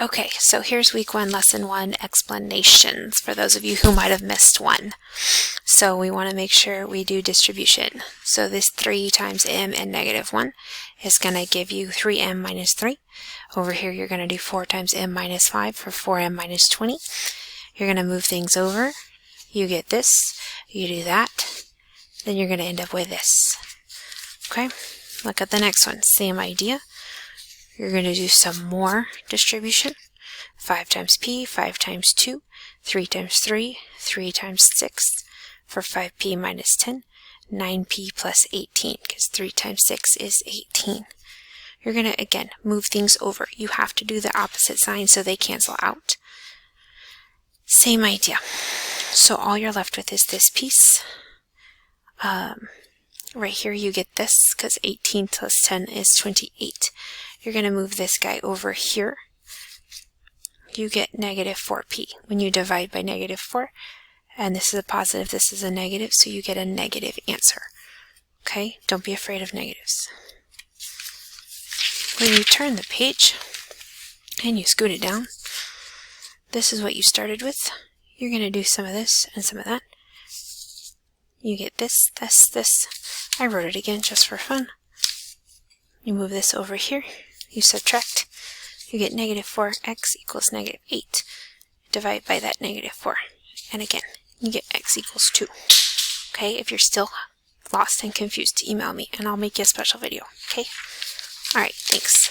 Okay, so here's week 1, lesson 1 explanations for those of you who might have missed one. So we want to make sure we do distribution. So this 3 times m and -1 is going to give you 3m minus 3. Over here you're going to do 4 times m minus 5 for 4m minus 20. You're going to move things over. You get this, you do that, then you're going to end up with this. Okay, look at the next one, same idea. You're going to do some more distribution. 5 times p, 5 times 2, 3 times 3, 3 times 6 for 5p minus 10, 9p plus 18, because 3 times 6 is 18. You're going to, again, move things over. You have to do the opposite sign so they cancel out. Same idea. So all you're left with is this piece. Right here you get this, because 18 plus 10 is 28. You're going to move this guy over here. You get negative 4p. When you divide by negative 4, and this is a positive, this is a negative, so you get a negative answer. Okay? Don't be afraid of negatives. When you turn the page and you scoot it down, this is what you started with. You're going to do some of this and some of that. You get this, this, this. I wrote it again just for fun. You move this over here. You subtract. You get negative 4x equals negative 8. Divide by that negative 4. And again, you get x equals 2. Okay, if you're still lost and confused, email me and I'll make you a special video. Okay? Alright, thanks.